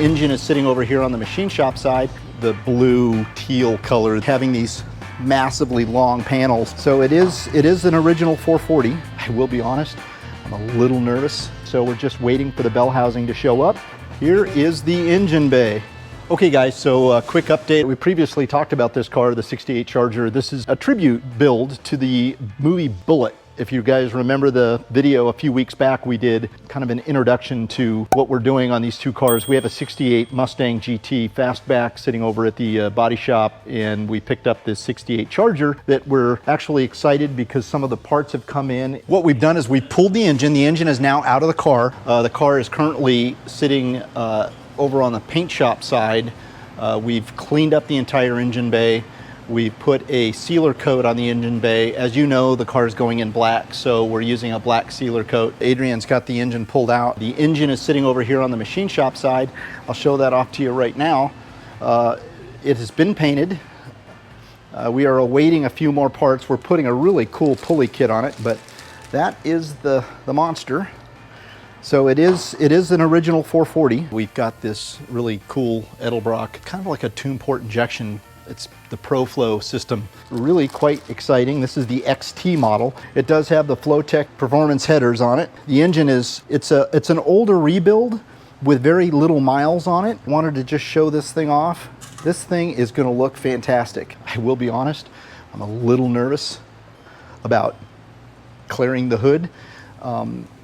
engine is sitting over here on the machine shop side. The blue teal color, having these massively long panels. So it is an original 440. I will be honest, I'm a little nervous. So we're just waiting for the bell housing to show up. Here is the engine bay. Okay guys, so a quick update. We previously talked about this car, the 68 Charger. This is a tribute build to the movie Bullitt. If you guys remember the video a few weeks back, we did kind of an introduction to what we're doing on these two cars. We have a 68 Mustang GT Fastback sitting over at the body shop, and we picked up this 68 Charger that we're actually excited because some of the parts have come in. What we've done is we pulled the engine. The engine is now out of the car. The car is currently sitting over on the paint shop side. We've cleaned up the entire engine bay. We put a sealer coat on the engine bay. As you know, the car is going in black, so we're using a black sealer coat. Adrian's got the engine pulled out. The engine is sitting over here on the machine shop side. I'll show that off to you right now. It has been painted. We are awaiting a few more parts. We're putting a really cool pulley kit on it, but that is the monster. So it is an original 440. We've got this really cool Edelbrock, kind of like a tune port injection. It's the ProFlow system. Really quite exciting. This is the XT model. It does have the Flowtech performance headers on it. The engine it's an older rebuild with very little miles on it. Wanted to just show this thing off. This thing is gonna look fantastic. I will be honest, I'm a little nervous about clearing the hood.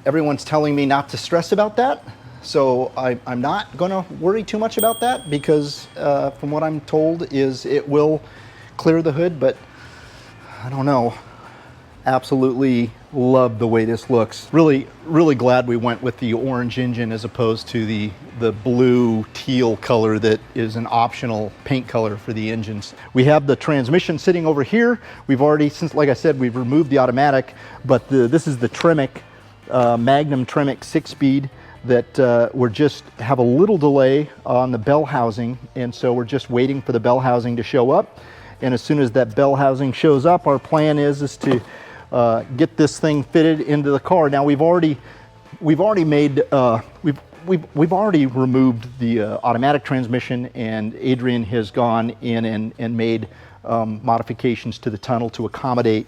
Everyone's telling me not to stress about that. So I'm not gonna worry too much about that because from what I'm told is it will clear the hood, but I don't know. Absolutely love the way this looks. Really glad we went with the orange engine as opposed to the blue teal color that is an optional paint color for the engines. We have the transmission sitting over here. We've already, like I said, we've removed the automatic, but this is the Tremec, Magnum Tremec 6-speed. That we're just have a little delay on the bell housing, and so we're just waiting for the bell housing to show up. And as soon as that bell housing shows up, our plan is to get this thing fitted into the car. Now we've already made we've already removed the automatic transmission, and Adrian has gone in and made modifications to the tunnel to accommodate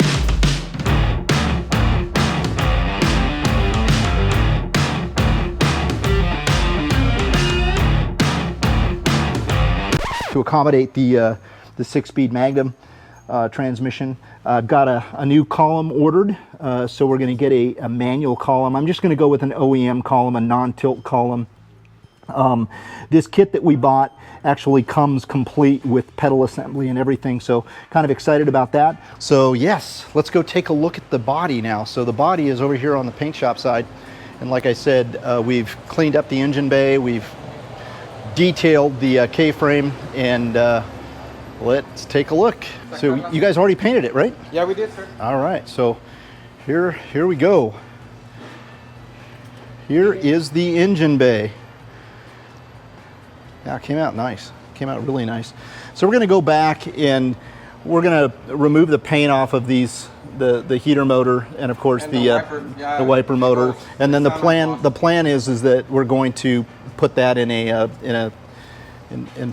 the 6-speed Magnum transmission. I've got a new column ordered, so we're going to get a manual column. I'm just going to go with an OEM column, a non-tilt column. This kit that we bought actually comes complete with pedal assembly and everything, so kind of excited about that. So yes, let's go take a look at the body now. So the body is over here on the paint shop side, and like I said, we've cleaned up the engine bay, we've detailed the K-frame, and let's take a look. So you guys already painted it, right? Yeah, we did, sir. All right, so here we go. Here is the engine bay. Yeah, it came out nice. Came out really nice. So we're going to go back and we're going to remove the paint off of these, the heater motor, and of course and the wiper motor. And then the plan is that we're going to put that in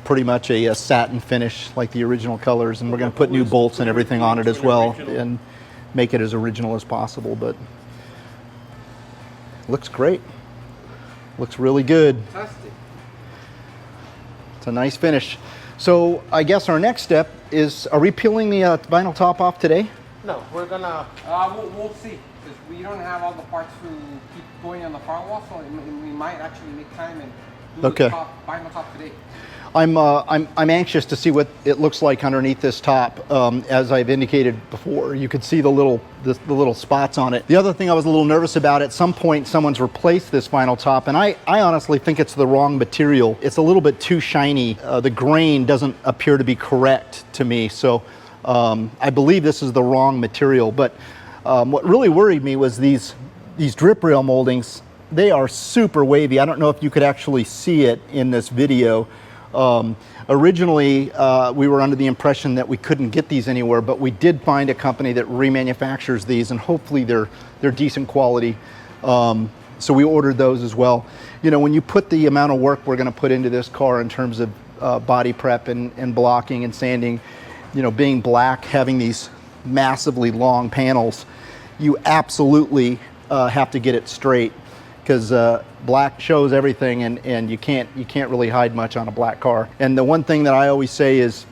pretty much a satin finish like the original colors, and we're going to put new bolts and everything on it as well and make it as original as possible. But looks great. Looks really good. Fantastic. It's a nice finish. So I guess our next step is, are we peeling the vinyl top off today? No, we're gonna, we'll see. Because we don't have all the parts to keep going on the firewall, so we might actually make time and do the vinyl top today. I'm anxious to see what it looks like underneath this top. As I've indicated before, you could see the little spots on it. The other thing I was a little nervous about, at some point someone's replaced this vinyl top, and I honestly think it's the wrong material. It's a little bit too shiny. The grain doesn't appear to be correct to me, so I believe this is the wrong material. But what really worried me was these drip rail moldings. They are super wavy. I don't know if you could actually see it in this video. Originally, we were under the impression that we couldn't get these anywhere, but we did find a company that remanufactures these, and hopefully they're decent quality. So we ordered those as well. You know, when you put the amount of work we're going to put into this car in terms of body prep and blocking and sanding, you know, being black, having these massively long panels, you absolutely have to get it straight, because black shows everything, and you can't really hide much on a black car. And the one thing that I always say is,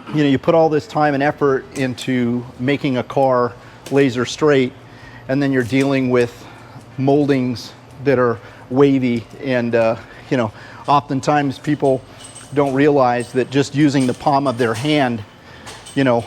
you know, you put all this time and effort into making a car laser straight, and then you're dealing with moldings that are wavy, and you know, oftentimes people don't realize that just using the palm of their hand, you know,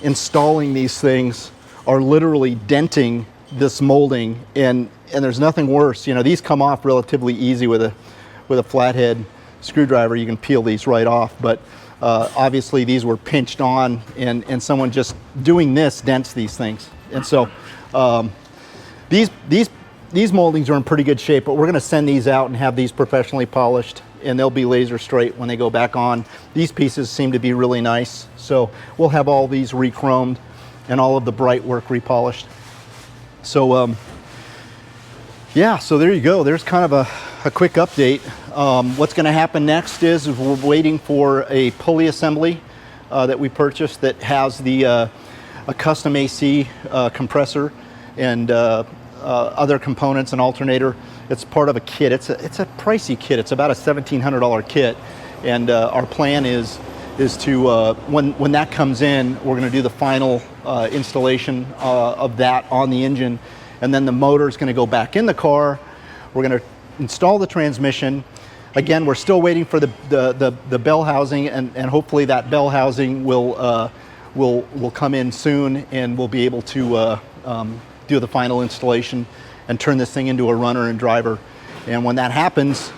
installing these things are literally denting this molding, and there's nothing worse. You know, these come off relatively easy with a flathead screwdriver. You can peel these right off, but obviously these were pinched on, and someone just doing this dents these things. And so these moldings are in pretty good shape, but we're going to send these out and have these professionally polished, and they'll be laser straight when they go back on. These pieces seem to be really nice, so we'll have all these re-chromed and all of the bright work repolished. So yeah, so there you go. There's kind of a quick update. What's going to happen next is we're waiting for a pulley assembly that we purchased that has a custom AC compressor and other components, an alternator. It's part of a kit. It's a pricey kit. It's about a $1,700 kit, and our plan is to when that comes in, we're going to do the final installation of that on the engine, and then the motor is going to go back in the car. We're going to install the transmission. Again, we're still waiting for the bell housing, and hopefully that bell housing will come in soon, and we'll be able to do the final installation and turn this thing into a runner and driver. And when that happens,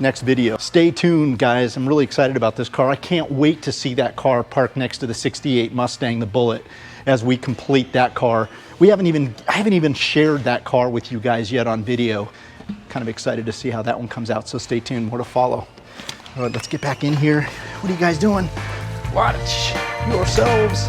next video. Stay tuned, guys. I'm really excited about this car. I can't wait to see that car parked next to the '68 Mustang, the Bullitt, as we complete that car. I haven't even shared that car with you guys yet on video. Kind of excited to see how that one comes out, so stay tuned, more to follow. All right, let's get back in here. What are you guys doing? Watch yourselves.